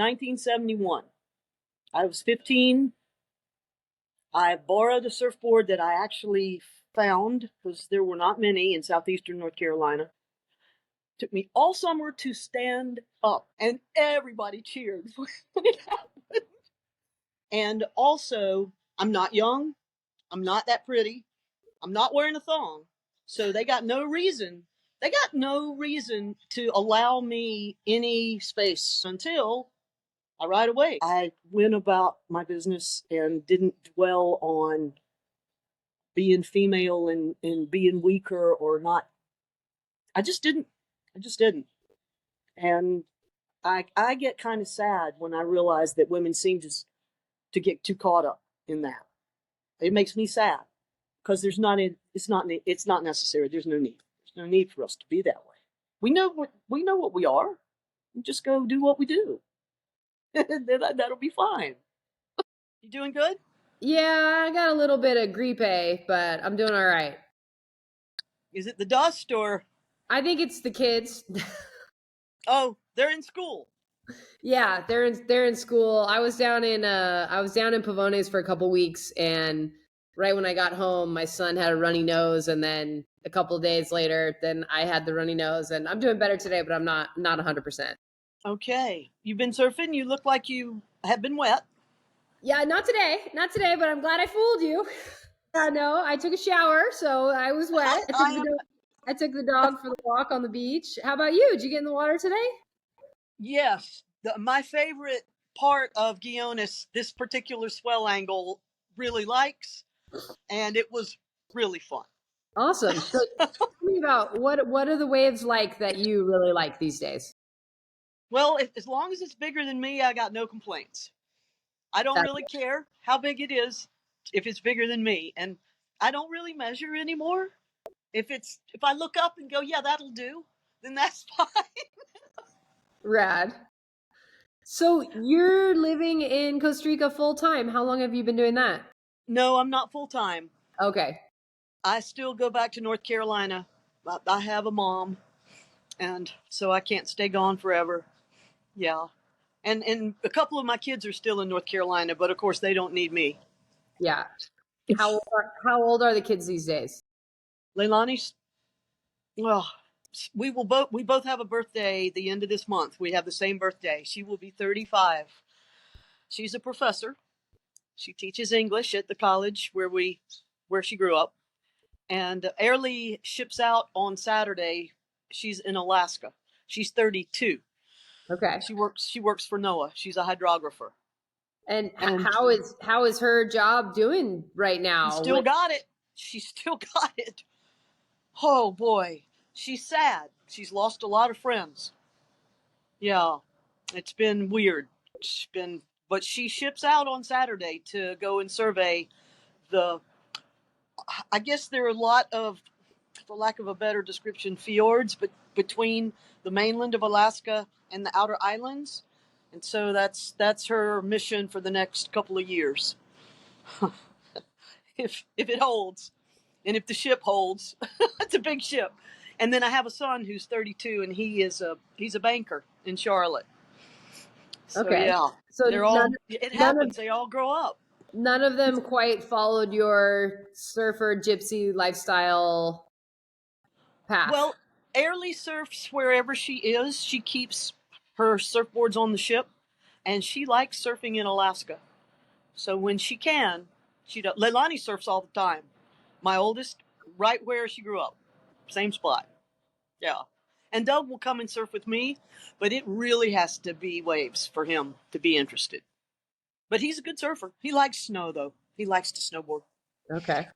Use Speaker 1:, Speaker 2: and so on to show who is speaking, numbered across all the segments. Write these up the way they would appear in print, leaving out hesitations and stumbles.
Speaker 1: 1971. I was 15. I borrowed a surfboard that I actually found because there were not many in southeastern North Carolina. Took me all summer to stand up, and everybody cheered when it happened. And also, I'm not young. I'm not that pretty. I'm not wearing a thong. So they got no reason. They got no reason to allow me any space until right away. I went about my business and didn't dwell on being female and being weaker or not. I just didn't. I just didn't. And I get kind of sad when I realize that women seem to get too caught up in that. It makes me sad because it's not necessary. There's no need. There's no need for us to be that way. We know what we are. We just go do what we do. That'll be fine. You doing good?
Speaker 2: Yeah, I got a little bit of grippe, but I'm doing all right.
Speaker 1: Is it the dust or?
Speaker 2: I think it's the kids.
Speaker 1: Oh, they're in school.
Speaker 2: Yeah, they're in school. I was down in Pavones for a couple weeks, and right when I got home, my son had a runny nose, and then a couple of days later, then I had the runny nose, and I'm doing better today, but I'm not 100%.
Speaker 1: Okay, you've been surfing. You look like you have been wet.
Speaker 2: Yeah, not today, but I'm glad I fooled you. Yeah, no, I took a shower, so I was wet. I took the dog for the walk on the beach. How about you? Did you get in the water today?
Speaker 1: Yes, my favorite part of Guiones, this particular swell angle really likes, and it was really fun.
Speaker 2: Awesome. So tell me about what are the waves like that you really like these days?
Speaker 1: Well, as long as it's bigger than me, I got no complaints. I don't really care how big it is if it's bigger than me, and I don't really measure anymore. If I look up and go, yeah, that'll do, then that's fine.
Speaker 2: Rad. So you're living in Costa Rica full time. How long have you been doing that?
Speaker 1: No, I'm not full time.
Speaker 2: Okay.
Speaker 1: I still go back to North Carolina. I have a mom, and so I can't stay gone forever. Yeah. And a couple of my kids are still in North Carolina, but of course they don't need me.
Speaker 2: Yeah. How old are the kids these days?
Speaker 1: Leilani's, well, we both have a birthday the end of this month. We have the same birthday. She will be 35. She's a professor. She teaches English at the college where she grew up. And Airly ships out on Saturday. She's in Alaska. She's 32.
Speaker 2: Okay.
Speaker 1: She works for NOAA. She's a hydrographer.
Speaker 2: And how is her job doing right now?
Speaker 1: Still got it. She still got it. Oh boy, she's sad. She's lost a lot of friends. Yeah, it's been weird. But she ships out on Saturday to go and survey I guess there are a lot of, for lack of a better description, fjords, but between the mainland of Alaska and the outer islands. And so that's her mission for the next couple of years. if it holds. And if the ship holds. It's a big ship. And then I have a son who's 32, and he's a banker in Charlotte. So,
Speaker 2: okay.
Speaker 1: Yeah.
Speaker 2: So
Speaker 1: it happens. They all grow up.
Speaker 2: None of them quite followed your surfer gypsy lifestyle path.
Speaker 1: Well, Airly surfs wherever she is. She keeps her surfboards on the ship, and she likes surfing in Alaska. So when she can, she does. Leilani surfs all the time. My oldest, right where she grew up, same spot. Yeah. And Doug will come and surf with me, but it really has to be waves for him to be interested. But he's a good surfer. He likes snow, though. He likes to snowboard.
Speaker 2: Okay.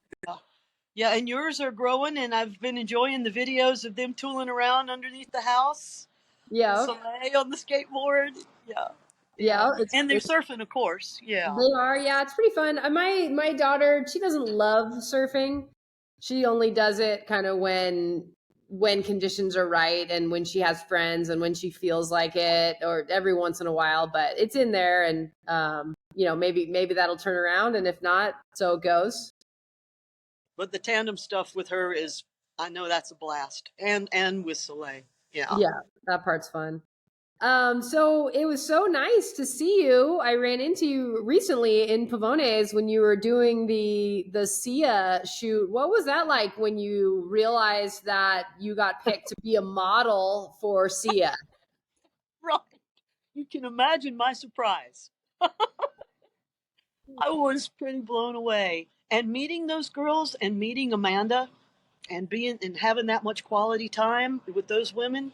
Speaker 1: Yeah, and yours are growing, and I've been enjoying the videos of them tooling around underneath the house.
Speaker 2: Yeah.
Speaker 1: Soleil on the skateboard. Yeah.
Speaker 2: Yeah.
Speaker 1: And they're surfing, of course. Yeah.
Speaker 2: They are. Yeah, it's pretty fun. My daughter, she doesn't love surfing. She only does it kind of when conditions are right and when she has friends and when she feels like it, or every once in a while. But it's in there, and maybe that'll turn around, and if not, so it goes.
Speaker 1: But the tandem stuff with her is, I know that's a blast, and with Soleil. Yeah.
Speaker 2: Yeah, that part's fun. So it was so nice to see you. I ran into you recently in Pavones when you were doing the Seea shoot. What was that like when you realized that you got picked to be a model for Seea?
Speaker 1: Right. You can imagine my surprise. I was pretty blown away. And meeting those girls and meeting Amanda and being and having that much quality time with those women,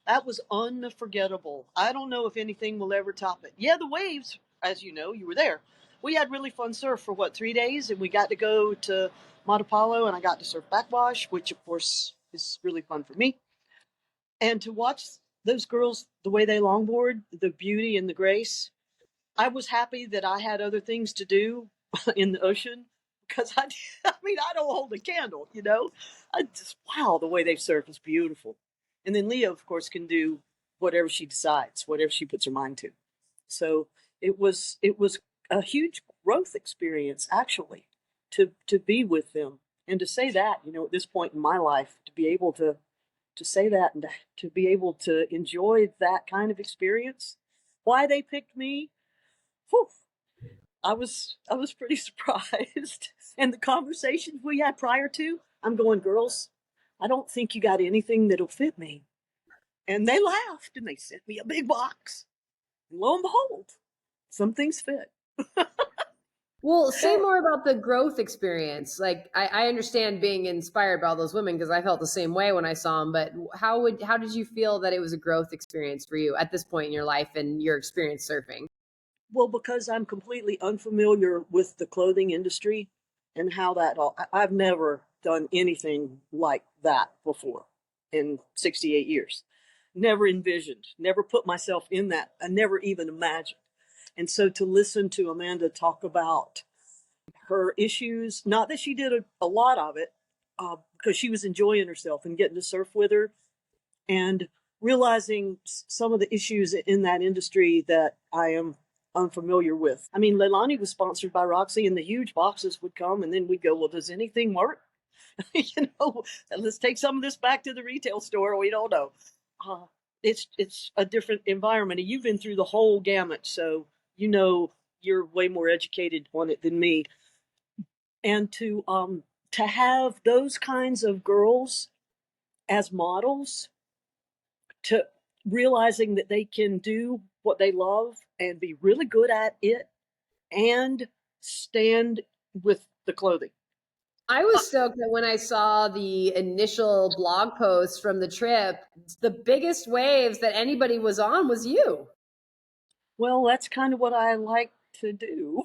Speaker 1: that was unforgettable. I don't know if anything will ever top it. Yeah, the waves, as you know, you were there. We had really fun surf for what, 3 days, and we got to go to Matapalo, and I got to surf backwash, which of course is really fun for me. And to watch those girls, the way they longboard, the beauty and the grace, I was happy that I had other things to do in the ocean because I mean, I don't hold a candle, you know. I just wow, the way they surf is beautiful. And then Leah, of course, can do whatever she decides, whatever she puts her mind to. So it was a huge growth experience actually to be with them and to say that, you know, at this point in my life, to be able to say that and to be able to enjoy that kind of experience. Why they picked me, whew, I was pretty surprised. And the conversations we had prior to, I'm going, girls, I don't think you got anything that'll fit me. And they laughed and they sent me a big box. And lo and behold, some things fit.
Speaker 2: Well, say more about the growth experience. Like, I understand being inspired by all those women because I felt the same way when I saw them. But how did you feel that it was a growth experience for you at this point in your life and your experience surfing?
Speaker 1: Well, because I'm completely unfamiliar with the clothing industry and how that all, I've never done anything like that before in 68 years. Never envisioned, never put myself in that. I never even imagined. And so to listen to Amanda talk about her issues, not that she did a lot of it, because she was enjoying herself and getting to surf with her and realizing some of the issues in that industry that I am unfamiliar with. I mean, Leilani was sponsored by Roxy, and the huge boxes would come, and then we'd go, well, does anything work? You know, let's take some of this back to the retail store. We don't know. Uh, it's a different environment, and you've been through the whole gamut, so you know you're way more educated on it than me. And to have those kinds of girls as models, to realizing that they can do what they love and be really good at it and stand with the clothing.
Speaker 2: I was stoked that when I saw the initial blog post from the trip, the biggest waves that anybody was on was you.
Speaker 1: Well, that's kind of what I like to do.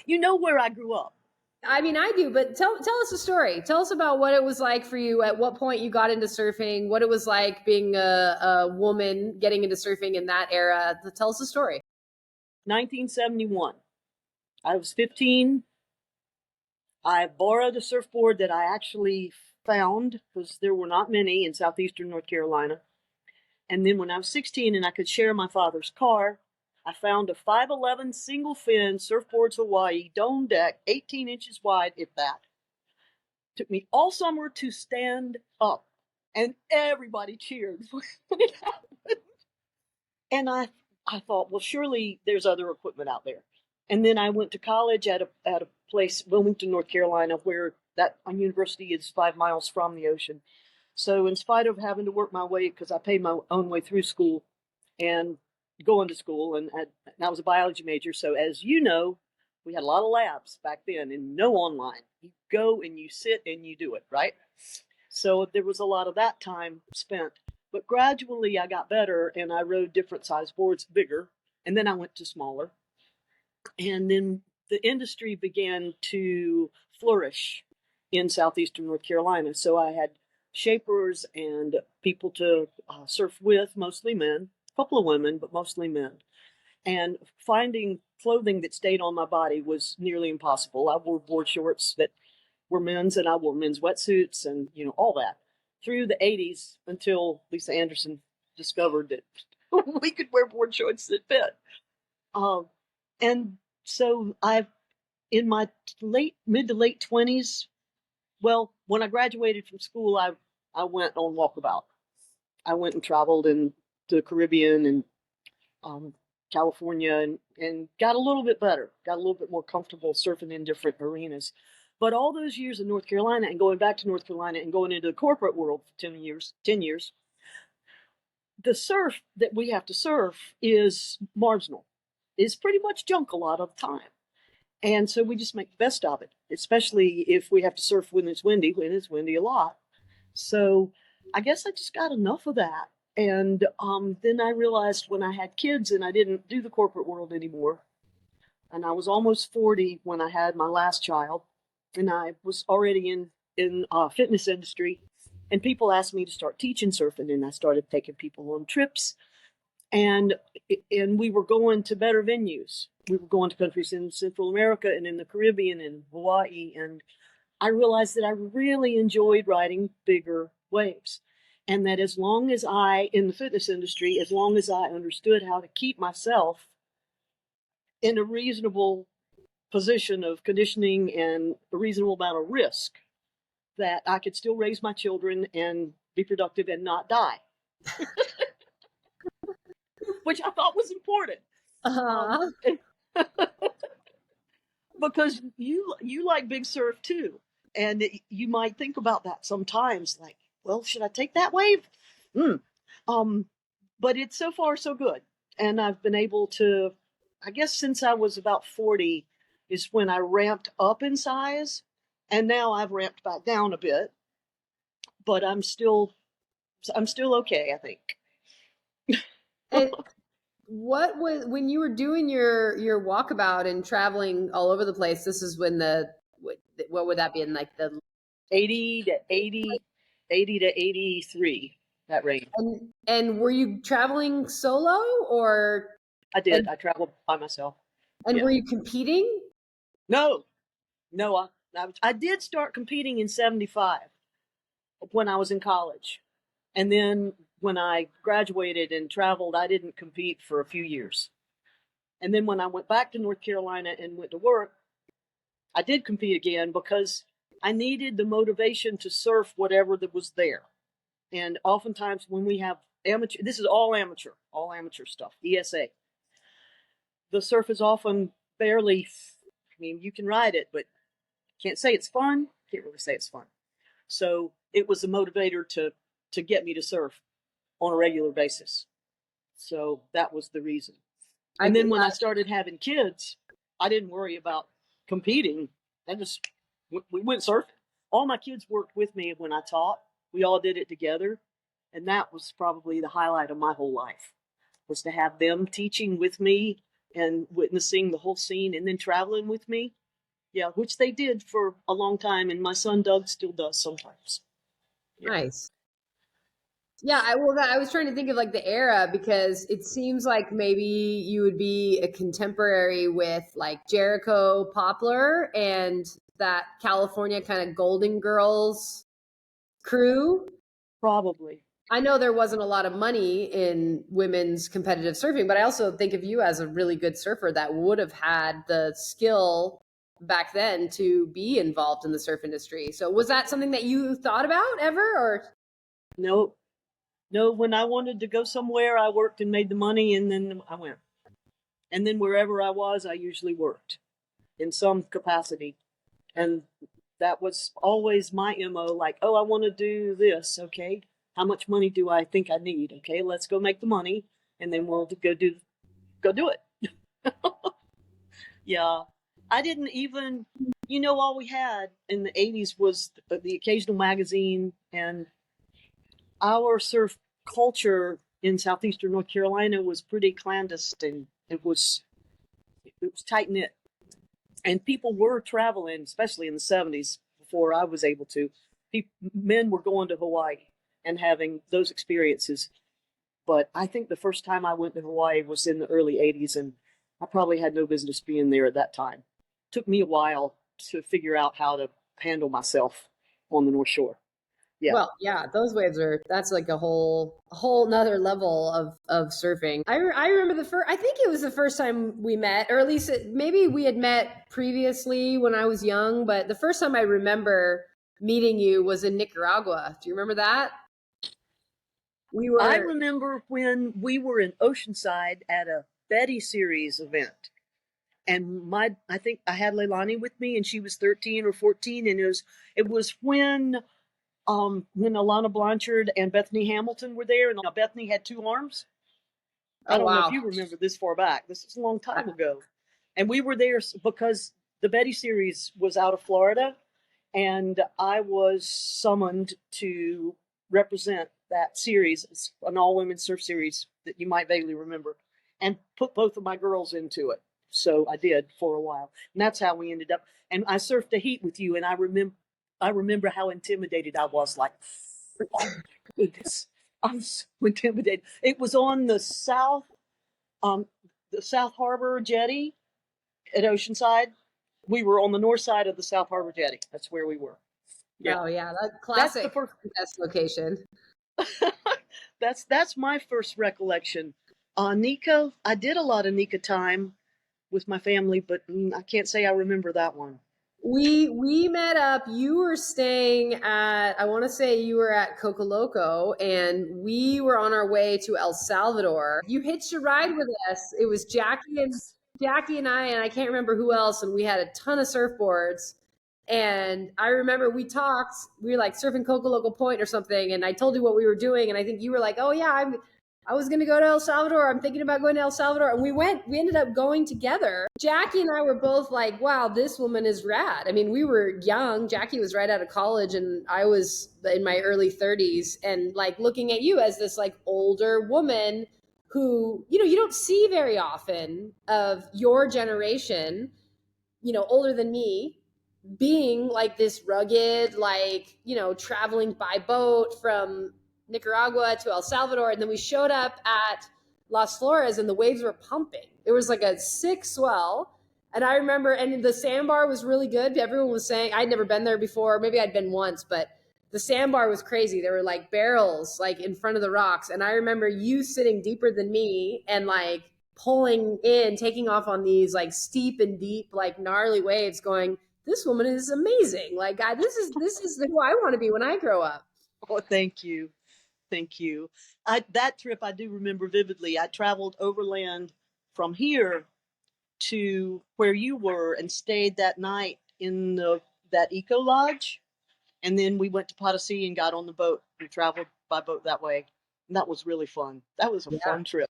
Speaker 1: You know where I grew up.
Speaker 2: I mean, I do, but tell us a story. Tell us about what it was like for you. At what point you got into surfing? What it was like being a woman getting into surfing in that era. Tell us a story.
Speaker 1: 1971. I was 15. I borrowed a surfboard that I actually found because there were not many in southeastern North Carolina. And then when I was 16 and I could share my father's car, I found a 511 single fin Surfboards Hawaii dome deck, 18 inches wide, if that. Took me all summer to stand up, and everybody cheered when it happened. And I thought, well, surely there's other equipment out there. And then I went to college at a place, Wilmington, North Carolina, where that university is 5 miles from the ocean. So in spite of having to work my way, because I paid my own way through school and going to school, and I was a biology major, so as you know, we had a lot of labs back then and no online. You go and you sit and you do it, right? So there was a lot of that time spent. But gradually I got better and I rode different size boards, bigger, and then I went to smaller. And then the industry began to flourish in southeastern North Carolina. So I had shapers and people to surf with, mostly men, a couple of women, but mostly men. And finding clothing that stayed on my body was nearly impossible. I wore board shorts that were men's, and I wore men's wetsuits, and you know all that through the '80s until Lisa Anderson discovered that we could wear board shorts that fit. Um, and so I've in my late mid to late 20s. Well, when I graduated from school, I went on walkabout. I went and traveled in the Caribbean and California, and got a little bit better, got a little bit more comfortable surfing in different arenas. But all those years in North Carolina and going back to North Carolina and going into the corporate world for 10 years, the surf that we have to surf is marginal. It's pretty much junk a lot of the time. And so we just make the best of it, especially if we have to surf when it's windy a lot. So I guess I just got enough of that. And then I realized when I had kids and I didn't do the corporate world anymore, and I was almost 40 when I had my last child, and I was already in fitness industry, and people asked me to start teaching surfing, and I started taking people on trips, and we were going to better venues. We were going to countries in Central America and in the Caribbean and Hawaii, and I realized that I really enjoyed riding bigger waves. And that as long as in the fitness industry, as long as I understood how to keep myself in a reasonable position of conditioning and a reasonable amount of risk, that I could still raise my children and be productive and not die, which I thought was important. Because you like big surf too, and you might think about that sometimes, like, well, should I take that wave? But it's so far so good, and I've been able to, I guess since I was about 40 is when I ramped up in size, and now I've ramped back down a bit, but I'm still okay, I think.
Speaker 2: And what was when you were doing your walkabout and traveling all over the place? This is when what would that be in, like the
Speaker 1: 80 to 80, 80 to 83, that range.
Speaker 2: and were you traveling solo or?
Speaker 1: I did. I traveled by myself.
Speaker 2: And
Speaker 1: Yeah.
Speaker 2: were you competing?
Speaker 1: No, I did start competing in 75 when I was in college. And then when I graduated and traveled, I didn't compete for a few years. And then when I went back to North Carolina and went to work, I did compete again because I needed the motivation to surf whatever that was there. And oftentimes when we have amateur, this is all amateur stuff, ESA. The surf is often barely, I mean, you can ride it, but can't say it's fun. Can't really say it's fun. So it was a motivator to get me to surf on a regular basis. So that was the reason. And then when I started having kids, I didn't worry about competing. We went surfing. All my kids worked with me when I taught. We all did it together. And that was probably the highlight of my whole life, was to have them teaching with me and witnessing the whole scene and then traveling with me. Yeah, which they did for a long time. And my son Doug still does sometimes.
Speaker 2: Yeah. Nice. Yeah, I was trying to think of like the era, because it seems like maybe you would be a contemporary with like Jericho Poplar and that California kind of Golden Girls crew.
Speaker 1: Probably.
Speaker 2: I know there wasn't a lot of money in women's competitive surfing, but I also think of you as a really good surfer that would have had the skill back then to be involved in the surf industry. So was that something that you thought about ever, or?
Speaker 1: No, when I wanted to go somewhere, I worked and made the money, and then I went. And then wherever I was, I usually worked in some capacity. And that was always my MO, like, oh, I want to do this. Okay. How much money do I think I need? Okay, let's go make the money, and then we'll go do it. Yeah. I didn't even, all we had in the 80s was the occasional magazine, and our surf culture in southeastern North Carolina was pretty clandestine. It was tight knit, and people were traveling, especially in the 70s before I was able to. Men were going to Hawaii and having those experiences. But I think the first time I went to Hawaii was in the early 80s, and I probably had no business being there at that time. It took me a while to figure out how to handle myself on the North Shore. Yeah.
Speaker 2: Well, yeah, those waves that's like a whole nother level of surfing. I remember I think it was the first time we met, or at least maybe we had met previously when I was young, but the first time I remember meeting you was in Nicaragua. Do you remember that? We
Speaker 1: I
Speaker 2: were,
Speaker 1: remember when we were in Oceanside at a Betty series event, and I think I had Leilani with me, and she was 13 or 14, and it was when Alana Blanchard and Bethany Hamilton were there, and Bethany had two arms. I
Speaker 2: oh
Speaker 1: don't know if
Speaker 2: wow.
Speaker 1: you remember this far back. This is a long time ago. And we were there because the Betty series was out of Florida, and I was summoned to represent that series. It's an all women surf series that you might vaguely remember, and put both of my girls into it. So I did for a while. And that's how we ended up. And I surfed a heat with you, and I remember how intimidated I was, like, oh my goodness. I'm so intimidated. It was on um, the South Harbor jetty at Oceanside. We were on the north side of the South Harbor jetty. That's where we were. Yeah,
Speaker 2: Oh yeah, that
Speaker 1: that's the
Speaker 2: classic
Speaker 1: first.
Speaker 2: best location.
Speaker 1: That's my first recollection. Nika, I did a lot of Nika time with my family, but I can't say I remember that one.
Speaker 2: We met up. You were staying at, I want to say you were at Coco Loco, and we were on our way to El Salvador. You hitched a ride with us. It was Jackie and I can't remember who else, and we had a ton of surfboards. And I remember we talked. We were like surfing Coco Loco Point or something, and I told you what we were doing, and I think you were like, "Oh yeah, I was going to go to El Salvador. I'm thinking about going to El Salvador." And we ended up going together. Jackie and I were both like, wow, this woman is rad. I mean, we were young. Jackie was right out of college and I was in my early 30s, and like looking at you as this like older woman who, you don't see very often of your generation, older than me, being like this rugged, like, traveling by boat from Nicaragua to El Salvador. And then we showed up at Las Flores and the waves were pumping. It was like a sick swell. And I remember, and the sandbar was really good. Everyone was saying, I'd never been there before. Maybe I'd been once, but the sandbar was crazy. There were like barrels like in front of the rocks. And I remember you sitting deeper than me and like pulling in, taking off on these like steep and deep, like gnarly waves, going, this woman is amazing. Like, God, this is who I want to be when I grow up.
Speaker 1: Oh, thank you. Thank you. That trip I do remember vividly. I traveled overland from here to where you were and stayed that night in that eco lodge. And then we went to Potosi and got on the boat. We traveled by boat that way. And that was really fun. That was a
Speaker 2: Yeah,
Speaker 1: fun trip.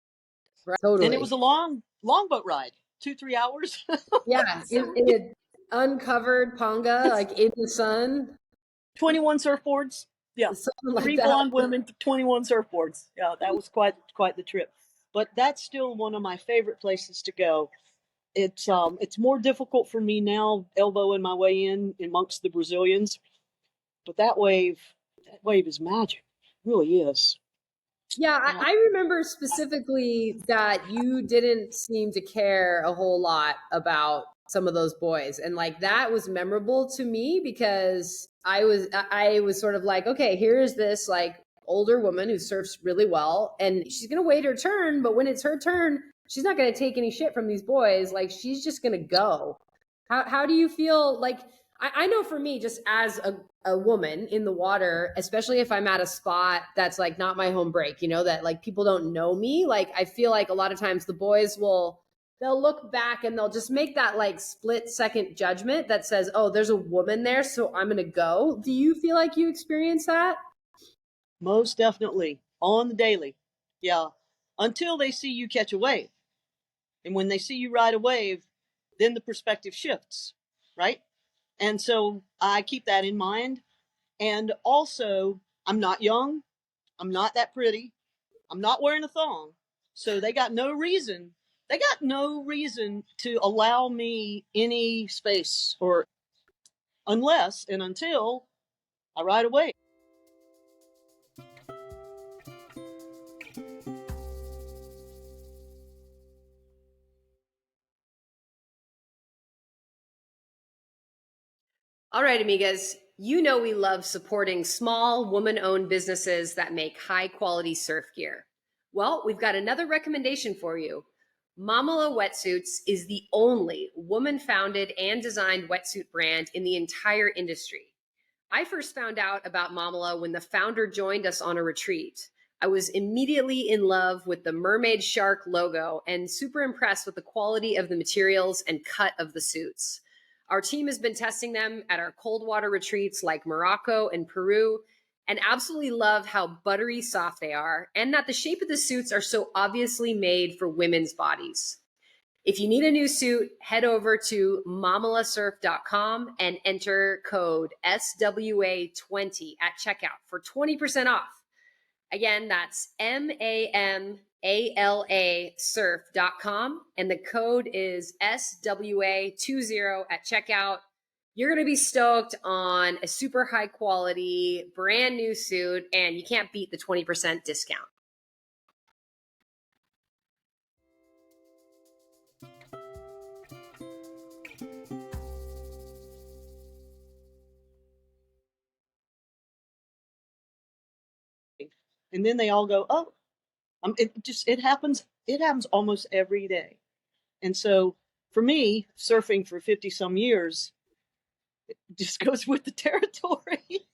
Speaker 2: right.
Speaker 1: And it
Speaker 2: Totally.
Speaker 1: was a long boat ride, 2-3 hours.
Speaker 2: Yeah, in an uncovered panga, like in the sun,
Speaker 1: 21 surfboards. Yeah.
Speaker 2: something like
Speaker 1: Three
Speaker 2: that.
Speaker 1: blonde women, 21 surfboards. Yeah, that was quite the trip. But that's still one of my favorite places to go. It's more difficult for me now elbowing my way in amongst the Brazilians, but that wave is magic. It really is.
Speaker 2: Yeah,
Speaker 1: Yeah.
Speaker 2: I remember specifically that you didn't seem to care a whole lot about some of those boys. And like that was memorable to me because I was sort of like, okay, here's this like older woman who surfs really well and she's gonna wait her turn, but when it's her turn, she's not gonna take any shit from these boys. Like she's just gonna go. How do you feel like I know for me, just as a woman in the water, especially if I'm at a spot that's like not my home break, that like people don't know me. Like I feel like a lot of times the boys they'll look back and they'll just make that like split second judgment that says, oh, there's a woman there, so I'm gonna go. Do you feel like you experience that?
Speaker 1: Most definitely on the daily. Yeah. Until they see you catch a wave. And when they see you ride a wave, then the perspective shifts, right? And so I keep that in mind. And also, I'm not young. I'm not that pretty. I'm not wearing a thong. So they got no reason to allow me any space or unless and until I ride away.
Speaker 2: All right, amigas, you know we love supporting small, woman owned businesses that make high quality surf gear. Well, we've got another recommendation for you. Mamala Wetsuits is the only woman founded and designed wetsuit brand in the entire industry. I first found out about Mamala when the founder joined us on a retreat. I was immediately in love with the mermaid shark logo and super impressed with the quality of the materials and cut of the suits. Our team has been testing them at our cold water retreats like Morocco and Peru, and absolutely love how buttery soft they are and that the shape of the suits are so obviously made for women's bodies. If you need a new suit, head over to mamalasurf.com and enter code SWA20 at checkout for 20% off. Again, that's MAMALA surf.com, and the code is SWA20 at checkout. You're going to be stoked on a super high quality, brand new suit, and you can't beat the 20% discount.
Speaker 1: And then they all go, oh, it happens. It happens almost every day. And so for me, surfing for 50 some years, it just goes with the territory.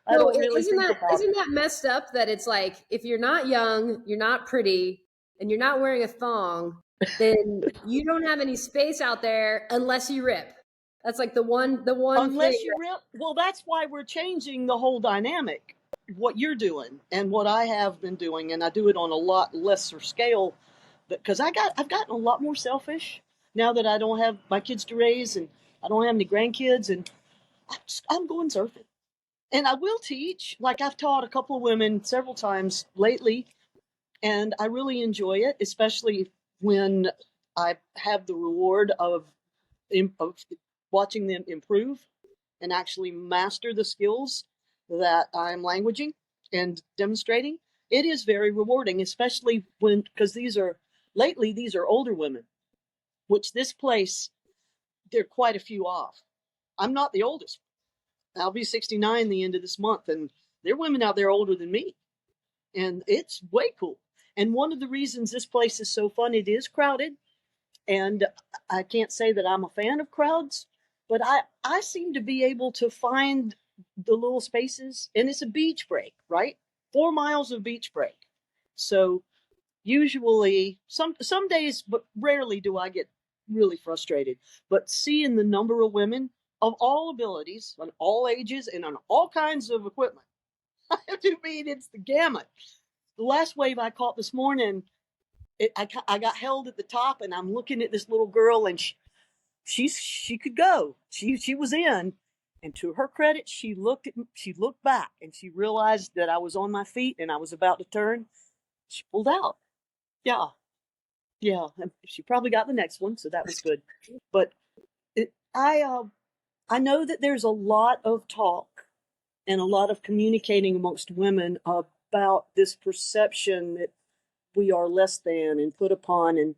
Speaker 1: I
Speaker 2: So
Speaker 1: don't really
Speaker 2: isn't
Speaker 1: think
Speaker 2: that
Speaker 1: about it.
Speaker 2: messed up that it's like if you're not young, you're not pretty, and you're not wearing a thong, then you don't have any space out there unless you rip. That's like the one thing.
Speaker 1: Unless you real well, that's why we're changing the whole dynamic. What you're doing and what I have been doing, and I do it on a lot lesser scale, because I've gotten a lot more selfish now that I don't have my kids to raise and I don't have any grandkids, and I'm going surfing. And I will teach. Like I've taught a couple of women several times lately, and I really enjoy it, especially when I have the reward of watching them improve and actually master the skills that I'm languaging and demonstrating. It is very rewarding, especially because these are older women, which this place, there are quite a few off. I'm not the oldest. I'll be 69 the end of this month, and there are women out there older than me, and it's way cool. And one of the reasons this place is so fun, it is crowded, and I can't say that I'm a fan of crowds, but I seem to be able to find the little spaces, and it's a beach break, right? 4 miles of beach break. So usually some days, but rarely do I get really frustrated. But seeing the number of women of all abilities, on all ages, and on all kinds of equipment, to me, it's the gamut. The last wave I caught this morning, I got held at the top, and I'm looking at this little girl, and she could go. She was in, and to her credit, she looked back, and she realized that I was on my feet and I was about to turn. She pulled out. Yeah, yeah. And she probably got the next one, so that was good. But it, I know that there's a lot of talk and a lot of communicating amongst women about this perception that we are less than and put upon, and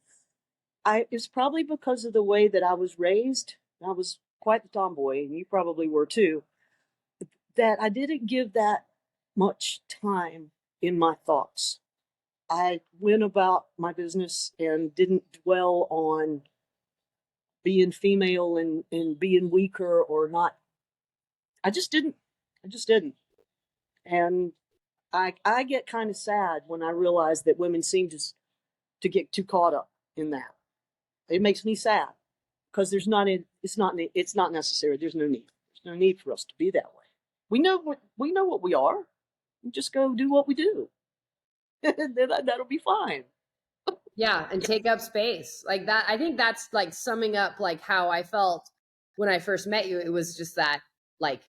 Speaker 1: it's probably because of the way that I was raised. I was quite the tomboy, and you probably were too, that I didn't give that much time in my thoughts. I went about my business and didn't dwell on being female and being weaker or not. I just didn't. I just didn't. And I get kind of sad when I realize that women seem to get too caught up in that. It makes me sad because it's not necessary. There's no need. There's no need for us to be that way. We know what we are. We just go do what we do. And then that'll be fine.
Speaker 2: Yeah, and take up space. Like that, I think that's like summing up like how I felt when I first met you. It was just that like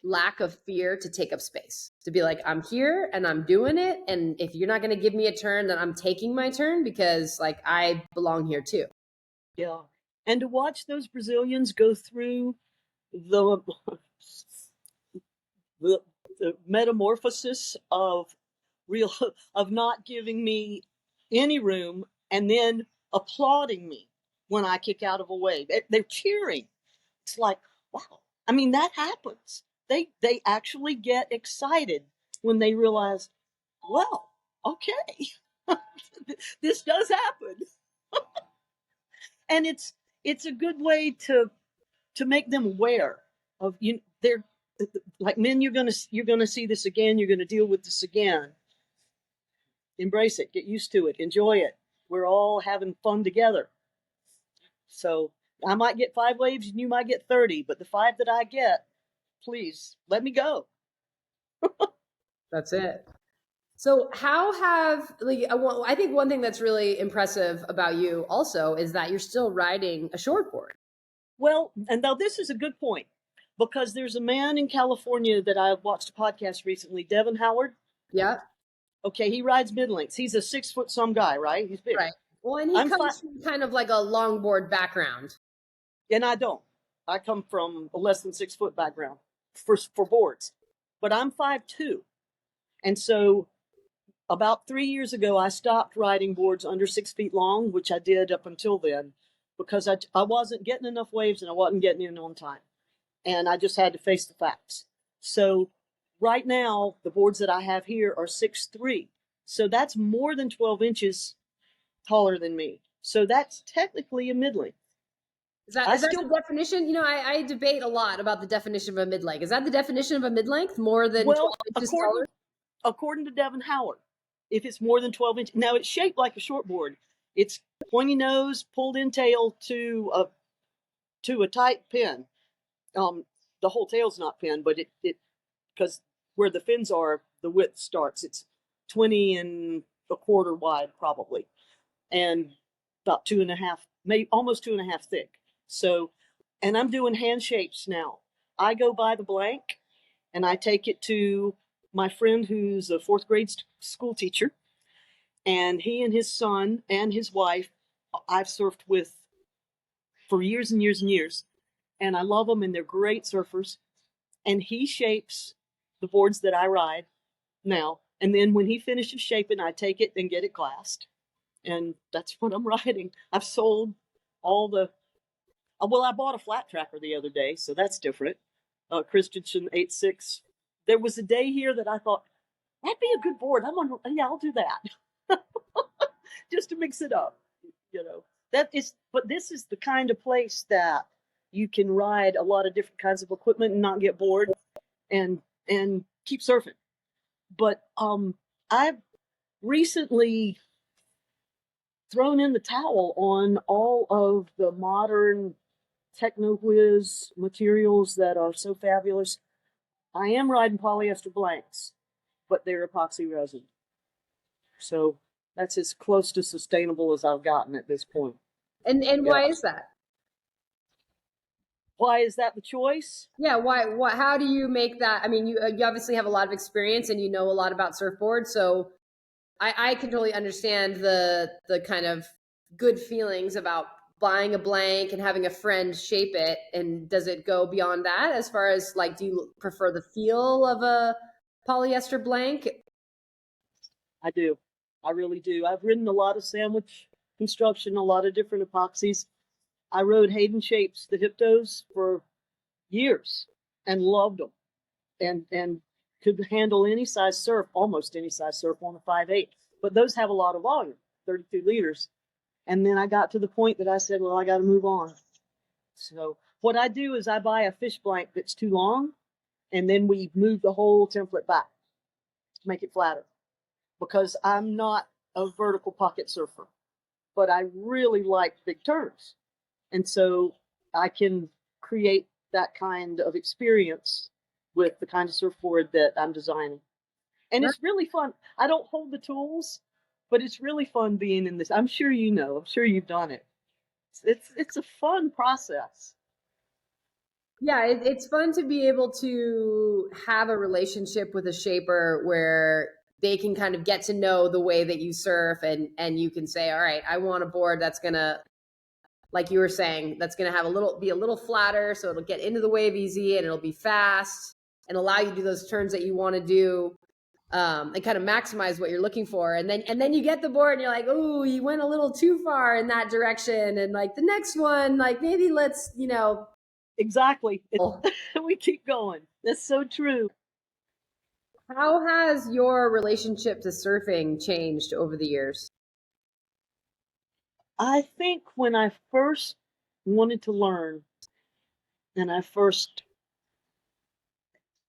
Speaker 2: lack of fear to take up space. To be like, I'm here and I'm doing it. And if you're not gonna give me a turn, then I'm taking my turn because like I belong here too.
Speaker 1: Yeah. And to watch those Brazilians go through the the, the metamorphosis of real of not giving me any room and then applauding me when I kick out of a wave. They're cheering. It's like, wow. I mean, that happens. They actually get excited when they realize, well, okay, this does happen, and it's a good way to make them aware of they're like men. You're gonna see this again. You're gonna deal with this again. Embrace it. Get used to it. Enjoy it. We're all having fun together. So I might get 5 waves and you might get 30, but the 5 that I get, please let me go.
Speaker 2: That's it. So how have, like, I think one thing that's really impressive about you also is that you're still riding a shortboard.
Speaker 1: Well, and now this is a good point because there's a man in California that I watched a podcast recently, Devin Howard.
Speaker 2: Yeah.
Speaker 1: Okay, he rides mid lengths. He's a 6 foot some guy, right? He's big.
Speaker 2: Right. Well, and he
Speaker 1: I'm
Speaker 2: comes from kind of like a longboard background.
Speaker 1: and I don't. I come from a less than 6 foot background for boards, but I'm 5'2", and so about 3 years ago I stopped riding boards under 6 feet long, which I did up until then, because I wasn't getting enough waves and I wasn't getting in on time, and I just had to face the facts. So right now the boards that I have here are 6'3", so that's more than 12 inches taller than me. So that's technically a mid length.
Speaker 2: Is that the definition? You know, I debate a lot about the definition of a mid-length. Is that the definition of a mid-length? More than 12
Speaker 1: Well,
Speaker 2: inches taller?
Speaker 1: according to Devin Howard, if it's more than 12 inches, now it's shaped like a shortboard. It's pointy nose, pulled in tail to a tight pin. The whole tail's not pinned, but it because where the fins are, the width starts. It's 20 and a quarter wide probably, and about 2.5, maybe almost 2.5 thick. So, and I'm doing hand shapes now. I go buy the blank and I take it to my friend who's a 4th grade school teacher, and he and his son and his wife I've surfed with for years and years and years, and I love them and they're great surfers. And he shapes the boards that I ride now, and then when he finishes shaping, I take it and get it glassed, and that's what I'm riding. I've sold all the well, I bought a flat tracker the other day, so that's different. Christensen 8.6. There was a day here that I thought, that'd be a good board. Yeah, I'll do that. Just to mix it up, you know. But this is the kind of place that you can ride a lot of different kinds of equipment and not get bored and keep surfing. But I've recently thrown in the towel on all of the modern techno whiz materials that are so fabulous. I am riding polyester blanks, but they're epoxy resin. So that's as close to sustainable as I've gotten at this point.
Speaker 2: And why is that?
Speaker 1: Why is that the choice?
Speaker 2: Yeah, why how do you make that? I mean, you obviously have a lot of experience and you know a lot about surfboards, so I can totally understand the kind of good feelings about buying a blank and having a friend shape it. And does it go beyond that as far as, like, do you prefer the feel of a polyester blank?
Speaker 1: I do. I really do. I've ridden a lot of sandwich construction, a lot of different epoxies. I rode Hayden Shapes, the Hyptos, for years and loved them, and could handle any size surf, almost any size surf on a 5.8. But those have a lot of volume, 32 liters. And then I got to the point that I said, well, I got to move on. So what I do is I buy a fish blank that's too long, and then we move the whole template back to make it flatter. Because I'm not a vertical pocket surfer, but I really like big turns. And so I can create that kind of experience with the kind of surfboard that I'm designing. And it's really fun. I don't hold the tools, but it's really fun being in this. I'm sure you know. I'm sure you've done it. It's a fun process.
Speaker 2: Yeah, it's fun to be able to have a relationship with a shaper where they can kind of get to know the way that you surf, and you can say, all right, I want a board that's gonna, like you were saying, that's gonna have be a little flatter, so it'll get into the wave easy and it'll be fast and allow you to do those turns that you want to do, and kind of maximize what you're looking for. And then you get the board and you're like, oh, you went a little too far in that direction, and like the next one, like maybe let's,
Speaker 1: Exactly. We keep going. That's so true.
Speaker 2: How has your relationship to surfing changed over the years?
Speaker 1: I think when I first wanted to learn, and I first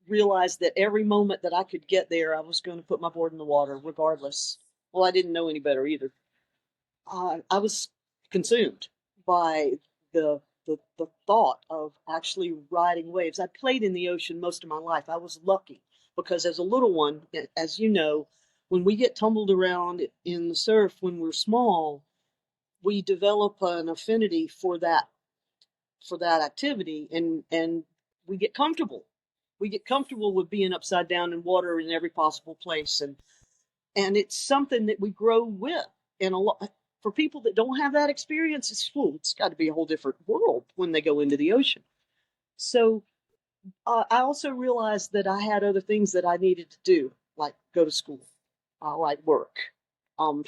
Speaker 1: realized that every moment that I could get there, I was going to put my board in the water, regardless. Well, I didn't know any better either. I was consumed by the thought of actually riding waves. I played in the ocean most of my life. I was lucky because as a little one, as you know, when we get tumbled around in the surf when we're small, we develop an affinity for that activity, and we get comfortable. We get comfortable with being upside down in water in every possible place, and it's something that we grow with. And a lot for people that don't have that experience, it's got to be a whole different world when they go into the ocean. So I also realized that I had other things that I needed to do, like go to school, like work, um,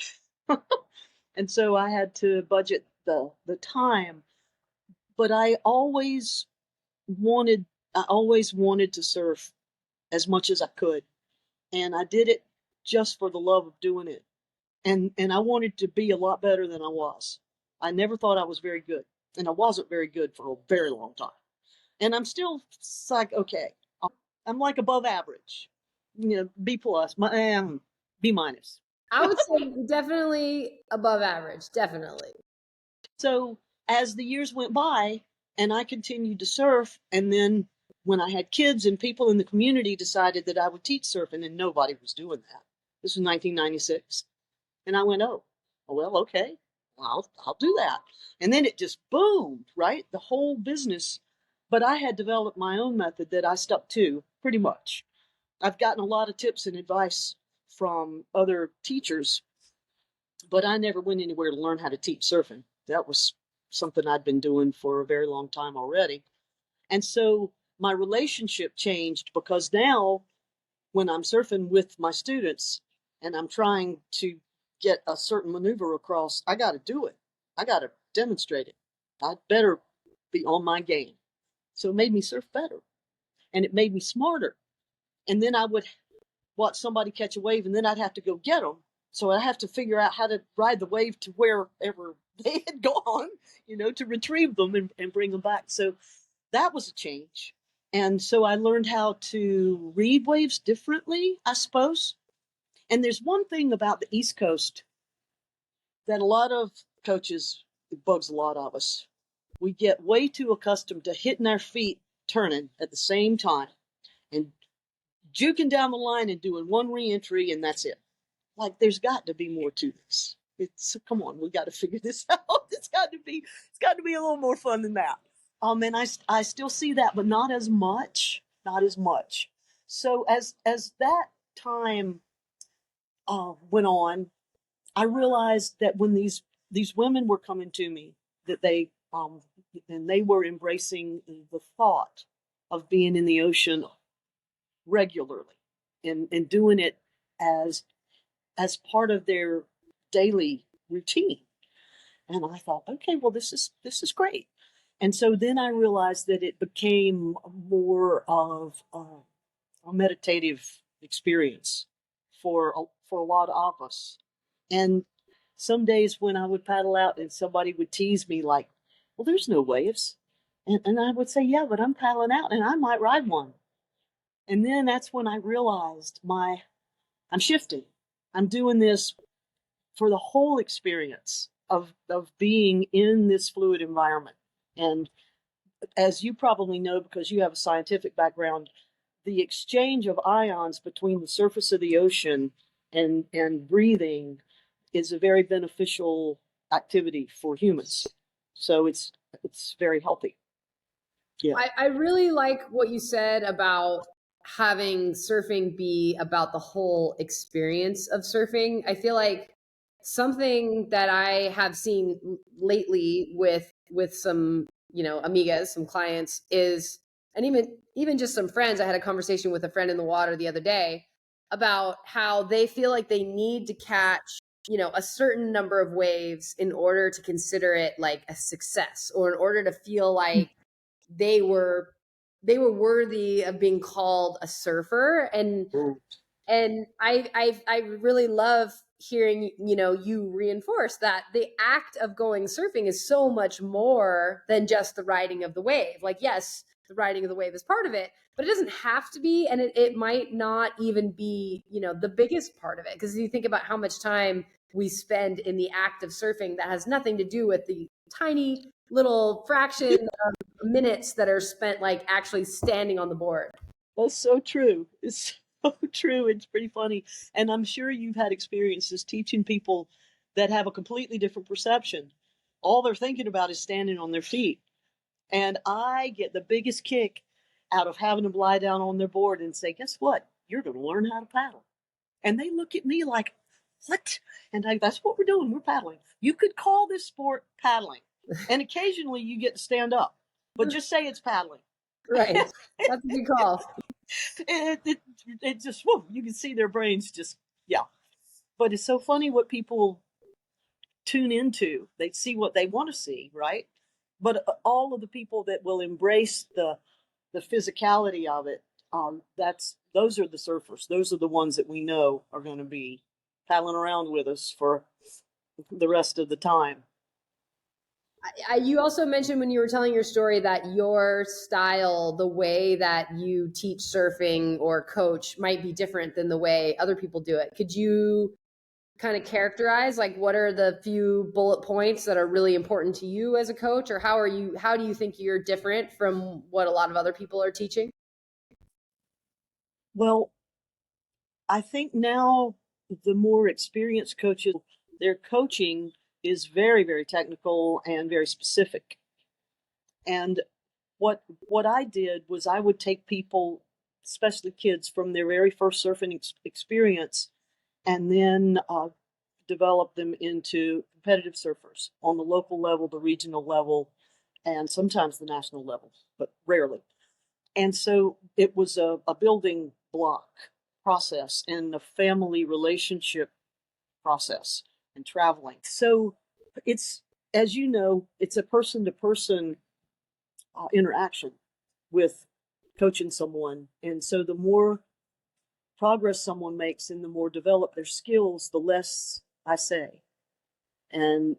Speaker 1: and so I had to budget the time. But I always wanted to surf as much as I could, and I did it just for the love of doing it. And I wanted to be a lot better than I was. I never thought I was very good, and I wasn't very good for a very long time. And I'm still like okay, I'm like above average, B plus, B minus.
Speaker 2: I would say definitely above average, definitely.
Speaker 1: So as the years went by, and I continued to surf, and then when I had kids and people in the community decided that I would teach surfing, and nobody was doing that. This was 1996. And I went, oh, well, okay, I'll do that. And then it just boomed, right? The whole business. But I had developed my own method that I stuck to pretty much. I've gotten a lot of tips and advice from other teachers, but I never went anywhere to learn how to teach surfing. That was something I'd been doing for a very long time already. And so my relationship changed because now when I'm surfing with my students and I'm trying to get a certain maneuver across, I got to do it. I got to demonstrate it. I'd better be on my game. So it made me surf better and it made me smarter. And then I would watch somebody catch a wave and then I'd have to go get them. So I have to figure out how to ride the wave to wherever they had gone, to retrieve them and bring them back. So that was a change. And so I learned how to read waves differently, I suppose. And there's one thing about the East Coast that a lot of coaches, it bugs a lot of us. We get way too accustomed to hitting our feet turning at the same time and juking down the line and doing one reentry, and that's it. Like there's got to be more to this. Come on, we got to figure this out. It's got to be a little more fun than that. And I still see that, but not as much, not as much. So as that time went on, I realized that when these women were coming to me, that and they were embracing the thought of being in the ocean regularly and doing it as part of their daily routine. And I thought, okay, well, this is great. And so then I realized that it became more of a meditative experience for a lot of us. And some days when I would paddle out and somebody would tease me like, well, there's no waves. And I would say, yeah, but I'm paddling out and I might ride one. And then that's when I realized I'm shifting. I'm doing this for the whole experience of being in this fluid environment. And as you probably know, because you have a scientific background, the exchange of ions between the surface of the ocean and breathing is a very beneficial activity for humans. So it's very healthy. Yeah.
Speaker 2: I really like what you said about having surfing be about the whole experience of surfing. I feel like something that I have seen lately with some, amigas, some clients is, and even just some friends. I had a conversation with a friend in the water the other day about how they feel like they need to catch, a certain number of waves in order to consider it like a success, or in order to feel like they were worthy of being called a surfer. And I really love hearing, you reinforce that the act of going surfing is so much more than just the riding of the wave. Like, yes, the riding of the wave is part of it, but it doesn't have to be. And it might not even be, the biggest part of it. Because you think about how much time we spend in the act of surfing that has nothing to do with the tiny little fraction of minutes that are spent like actually standing on the board.
Speaker 1: That's so true. It's so true. It's pretty funny. And I'm sure you've had experiences teaching people that have a completely different perception. All they're thinking about is standing on their feet. And I get the biggest kick out of having them lie down on their board and say, guess what? You're going to learn how to paddle. And they look at me like, what? And that's what we're doing. We're paddling. You could call this sport paddling. And occasionally you get to stand up, but just say it's paddling.
Speaker 2: Right. That's a good call.
Speaker 1: It just, whoa, you can see their brains just, yeah. But it's so funny what people tune into. They see what they want to see, right? But all of the people that will embrace the physicality of it, those are the surfers. Those are the ones that we know are going to be paddling around with us for the rest of the time.
Speaker 2: You also mentioned when you were telling your story that your style, the way that you teach surfing or coach, might be different than the way other people do it. Could you kind of characterize, like, what are the few bullet points that are really important to you as a coach, or how do you think you're different from what a lot of other people are teaching?
Speaker 1: Well, I think now the more experienced coaches, their coaching is very, very technical and very specific. And what I did was I would take people, especially kids, from their very first surfing experience, and then develop them into competitive surfers on the local level, the regional level, and sometimes the national level, but rarely. And so it was a building block process and a family relationship process and traveling. So it's, as you know, it's a person to person interaction with coaching someone. And so the more progress someone makes and the more develop their skills, the less I say. And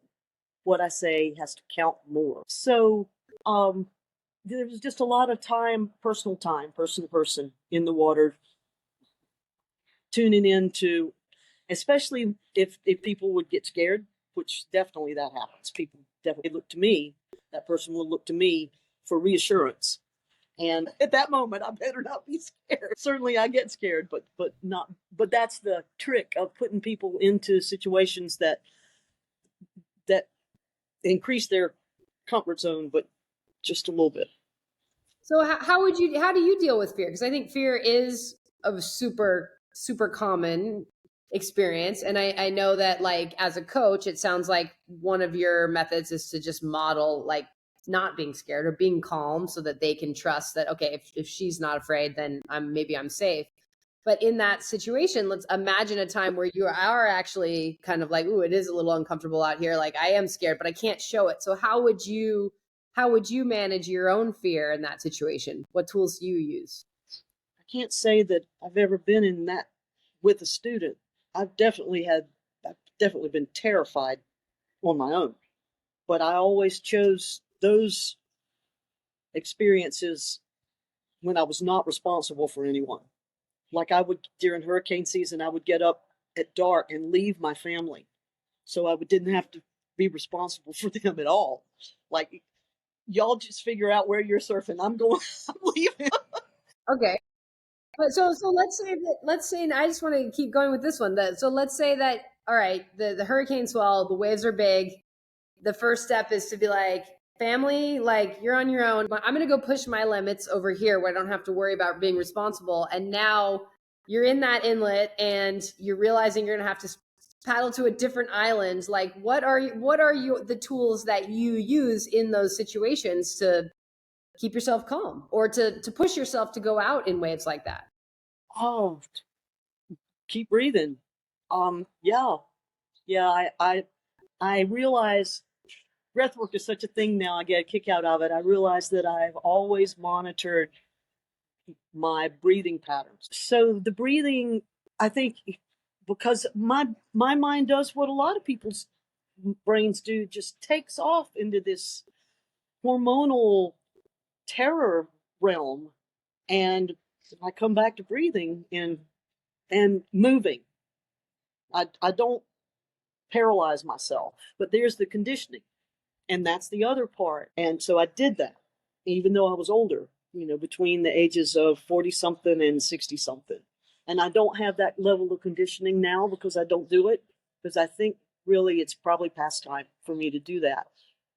Speaker 1: what I say has to count more. So there was just a lot of time, person to person in the water, tuning into, especially if people would get scared, which definitely that happens. People definitely look to me, that person will look to me for reassurance. And at that moment, I better not be scared. Certainly I get scared, but that's the trick of putting people into situations that increase their comfort zone, but just a little bit.
Speaker 2: So how do you deal with fear? Because I think fear is a super common experience. And I know that, like, as a coach, it sounds like one of your methods is to just model, like, not being scared or being calm so that they can trust that, okay, if she's not afraid, then maybe I'm safe. But in that situation, let's imagine a time where you are actually kind of like, ooh, it is a little uncomfortable out here. Like, I am scared, but I can't show it. So how would you manage your own fear in that situation? What tools do you use?
Speaker 1: I can't say that I've ever been in that with a student. I've definitely been terrified on my own, but I always chose those experiences when I was not responsible for anyone. Like I would, during hurricane season, I would get up at dark and leave my family. So didn't have to be responsible for them at all. Like, y'all just figure out where you're surfing. I'm leaving.
Speaker 2: Okay. But so let's say, and I just want to keep going with this one. So let's say that, all right, the hurricane swell, the waves are big. The first step is to be like, family, like, you're on your own. I'm going to go push my limits over here where I don't have to worry about being responsible. And now you're in that inlet and you're realizing you're going to have to paddle to a different island. Like, what are the tools that you use in those situations to keep yourself calm or to push yourself to go out in waves like that?
Speaker 1: Oh, keep breathing. Yeah. I realize breathwork is such a thing now. I get a kick out of it. I realize that I've always monitored my breathing patterns. So the breathing, I think, because my mind does what a lot of people's brains do, just takes off into this hormonal terror realm. And I come back to breathing and moving. I don't paralyze myself, but there's the conditioning. And that's the other part. And so I did that, even though I was older, between the ages of 40 something and 60 something. And I don't have that level of conditioning now because I don't do it, because I think really it's probably past time for me to do that.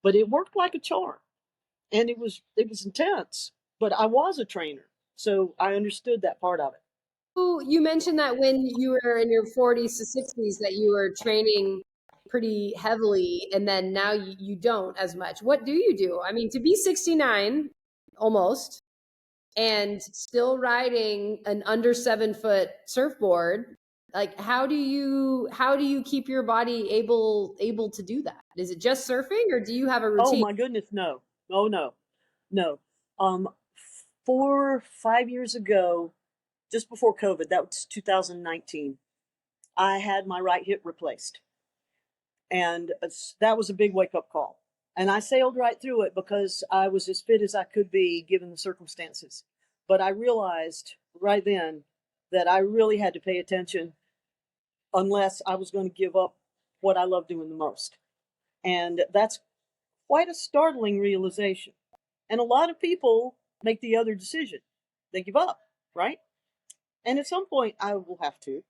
Speaker 1: But it worked like a charm, and it was intense, but I was a trainer. So I understood that part of it.
Speaker 2: You mentioned that when you were in your 40s to 60s that you were training pretty heavily, and then now you don't as much. What do you do? I mean, to be 69 almost and still riding an under 7 foot surfboard, like how do you keep your body able to do that? Is it just surfing, or do you have a
Speaker 1: Oh
Speaker 2: routine?
Speaker 1: my goodness, no. Oh no. No. Um 4 5 years ago, just before COVID, that was 2019, I had my right hip replaced. And that was a big wake up call. And I sailed right through it because I was as fit as I could be given the circumstances. But I realized right then that I really had to pay attention unless I was going to give up what I love doing the most. And that's quite a startling realization. And a lot of people make the other decision. They give up, right? And at some point I will have to.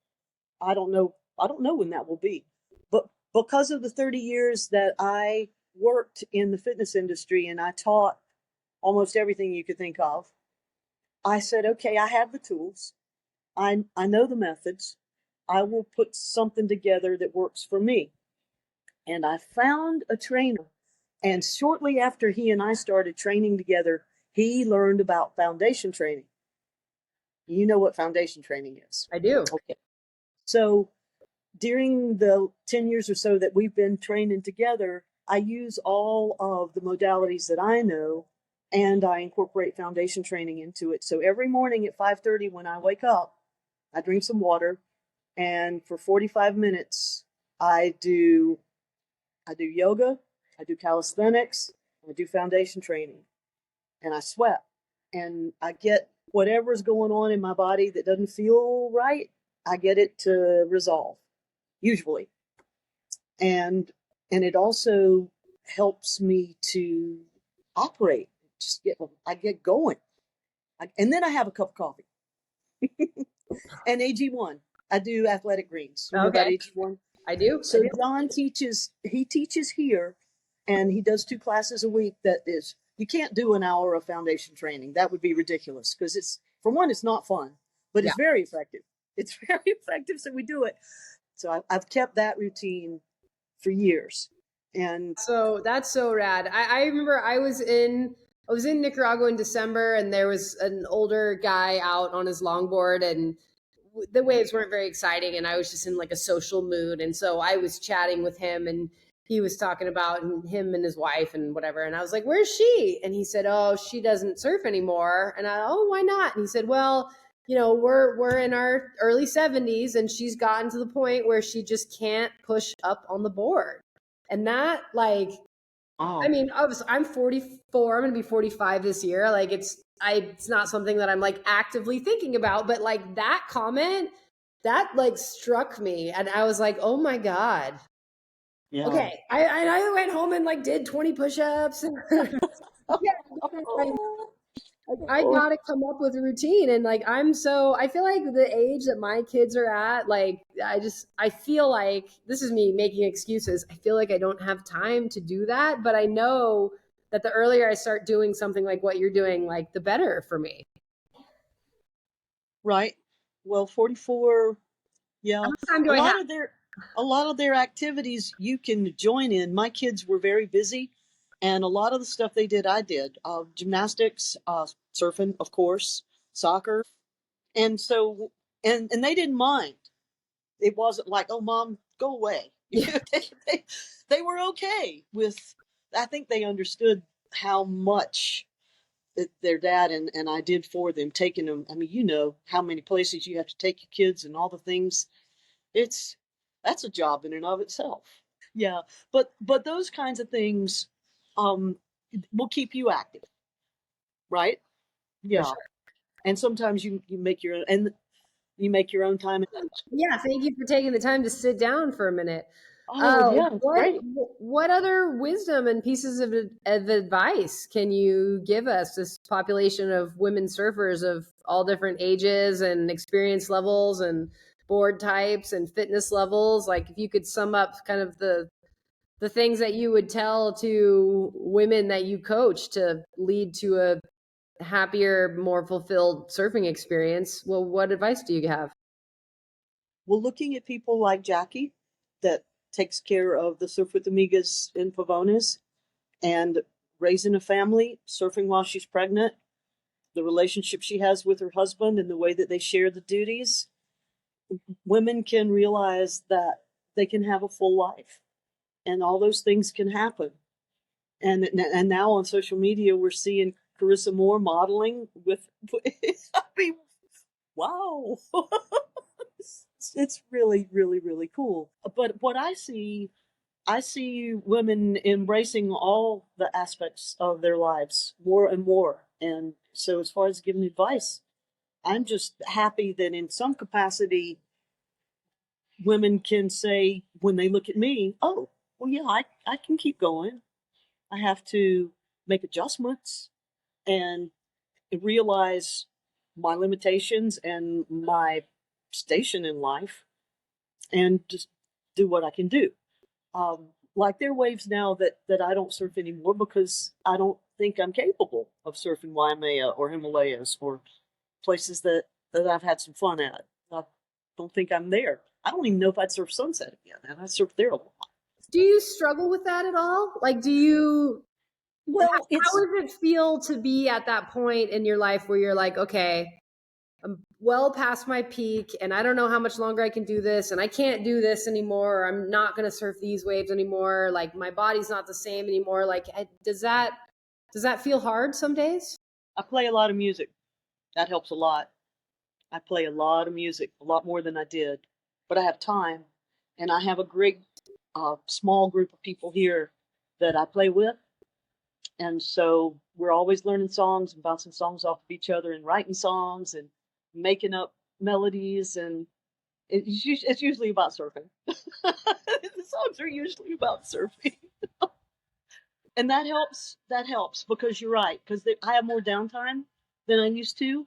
Speaker 1: I don't know. I don't know when that will be. But because of the 30 years that I worked in the fitness industry and I taught almost everything you could think of, I said, okay, I have the tools. I know the methods. I will put something together that works for me. And I found a trainer. And shortly after he and I started training together, he learned about foundation training. You know what foundation training is.
Speaker 2: I do.
Speaker 1: Okay. So during the 10 years or so that we've been training together, I use all of the modalities that I know, and I incorporate foundation training into it. So every morning at 5:30 when I wake up, I drink some water, and for 45 minutes I do yoga, I do calisthenics, I do foundation training, and I sweat. And I get whatever's going on in my body that doesn't feel right, I get it to resolve, usually. And it also helps me to operate. I get going. And then I have a cup of coffee. And AG1. I do athletic greens. You know about
Speaker 2: Okay.
Speaker 1: AG1?
Speaker 2: I do. I
Speaker 1: So
Speaker 2: do.
Speaker 1: John teaches here, and he does 2 classes a week. That is, you can't do an hour of foundation training. That would be ridiculous because for one, it's not fun, but
Speaker 2: Yeah.
Speaker 1: it's very effective. It's very effective, so we do it. So I've kept that routine for years. And
Speaker 2: So that's so rad. I remember I was in Nicaragua in December, and there was an older guy out on his longboard, and the waves weren't very exciting, and I was just in like a social mood, and so I was chatting with him, and he was talking about him and his wife and whatever, and I was like, "Where's she?" And he said, "Oh, she doesn't surf anymore." And "Oh, why not?" And he said, "Well, we're in our early 70s, and she's gotten to the point where she just can't push up on the board." And that, like, I
Speaker 1: oh,
Speaker 2: mean, obviously, I'm 44. I'm going to be 45 this year. Like, it's not something that I'm like actively thinking about, but like that comment, that like struck me, and I was like, oh my god.
Speaker 1: yeah.
Speaker 2: Okay, I went home and like did 20 push-ups. Yeah, I
Speaker 1: Oh,
Speaker 2: gotta come up with a routine. And like I feel like the age that my kids are at, like I feel like this is me making excuses. I feel like I don't have time to do that, but I know that the earlier I start doing something like what you're doing, like the better for me.
Speaker 1: right. Well, 44,
Speaker 2: How
Speaker 1: yeah.
Speaker 2: much time do
Speaker 1: A
Speaker 2: I have?
Speaker 1: lot of their a lot of their activities you can join in. My kids were very busy, and a lot of the stuff they did, I did. Gymnastics, surfing, of course, soccer. And so and they didn't mind. It wasn't like, "Oh, mom, go away."
Speaker 2: Yeah.
Speaker 1: They were okay with. I think they understood how much their dad and I did for them, taking them. I mean, how many places you have to take your kids and all the things. It's that's a job in and of itself. Yeah, but those kinds of things um will keep you active, right?
Speaker 2: For
Speaker 1: Yeah.
Speaker 2: sure.
Speaker 1: And sometimes you make your own, and you make your own time.
Speaker 2: Yeah, thank you for taking the time to sit down for a minute.
Speaker 1: Oh yeah, it's
Speaker 2: What
Speaker 1: great.
Speaker 2: what other wisdom and pieces of advice can you give us, this population of women surfers of all different ages and experience levels and board types and fitness levels? Like, if you could sum up kind of the things that you would tell to women that you coach to lead to a happier, more fulfilled surfing experience, well, what advice do you have?
Speaker 1: Well, looking at people like Jackie, that takes care of the Surf with Amigas in Pavones, and raising a family, surfing while she's pregnant, the relationship she has with her husband, and the way that they share the duties, women can realize that they can have a full life, and all those things can happen. And now on social media, we're seeing Carissa Moore modeling with. I mean, wow. It's really, really, really cool. But what I see women embracing all the aspects of their lives more and more. And so, as far as giving advice, I'm just happy that in some capacity, women can say, when they look at me, oh, well, yeah, I can keep going. I have to make adjustments and realize my limitations and my station in life, and just do what I can do. Like, there are waves now that I don't surf anymore because I don't think I'm capable of surfing Waimea or Himalayas or places that I've had some fun at. I don't think I'm there. I don't even know if I'd surf Sunset again, and I surfed there a lot.
Speaker 2: Do you struggle with that at all? Like, do you,
Speaker 1: Well,
Speaker 2: how
Speaker 1: it's
Speaker 2: does it feel to be at that point in your life where you're like, okay, I'm well past my peak and I don't know how much longer I can do this and I can't do this anymore, or I'm not going to surf these waves anymore. Like, my body's not the same anymore. Like, does that feel hard some days?
Speaker 1: I play a lot of music. That helps a lot. I play a lot of music, a lot more than I did, but I have time, and I have a great small group of people here that I play with, and so we're always learning songs and bouncing songs off of each other and writing songs and making up melodies, and it's usually about surfing. The songs are usually about surfing, and that helps. That helps because you're right, because I have more downtime than I used to,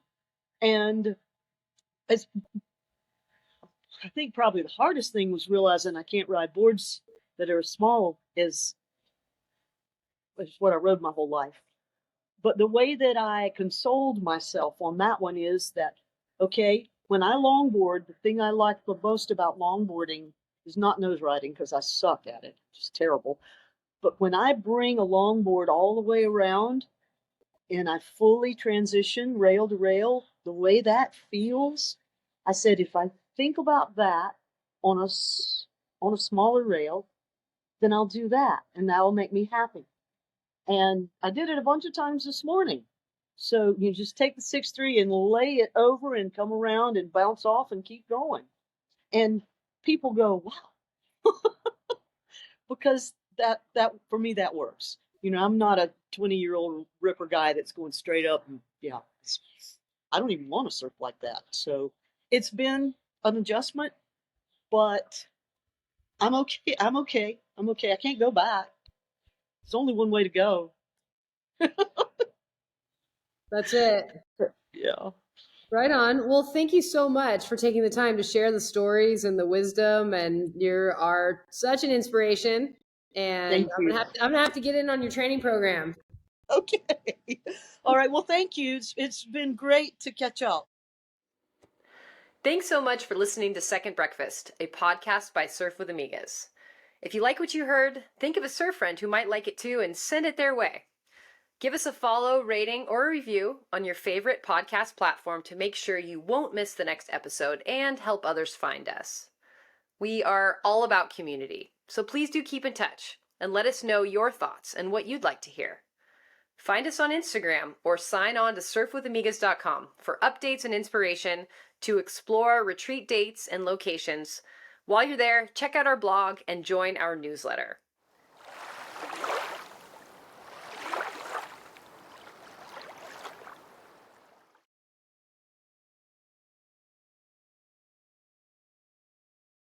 Speaker 1: and it's I think probably the hardest thing was realizing I can't ride boards that are as small as what I rode my whole life. But the way that I consoled myself on that one is that, okay, when I longboard, the thing I like the most about longboarding is not nose riding because I suck at it. It's terrible. But when I bring a longboard all the way around and I fully transition rail to rail, the way that feels, I said, if I think about that on a smaller rail, then I'll do that, and that'll make me happy. And I did it a bunch of times this morning. So you just take the 6.3 and lay it over and come around and bounce off and keep going. And people go, wow, because that for me that works. I'm not a 20-year-old ripper guy that's going straight up, and yeah, I don't even want to surf like that. So it's been an adjustment, but I'm okay. I'm okay. I'm okay. I can't go back. There's only one way to go.
Speaker 2: That's it.
Speaker 1: Yeah.
Speaker 2: Right on. Well, thank you so much for taking the time to share the stories and the wisdom. And you are such an inspiration. And
Speaker 1: Thank you.
Speaker 2: I'm gonna have to get in on your training program.
Speaker 1: Okay. All right. Well, thank you. It's been great to catch up.
Speaker 2: Thanks so much for listening to Second Breakfast, a podcast by Surf with Amigas. If you like what you heard, think of a surf friend who might like it too and send it their way. Give us a follow, rating, or a review on your favorite podcast platform to make sure you won't miss the next episode and help others find us. We are all about community, so please do keep in touch and let us know your thoughts and what you'd like to hear. Find us on Instagram or sign on to surfwithamigas.com for updates and inspiration to explore retreat dates and locations. While you're there, check out our blog and join our newsletter.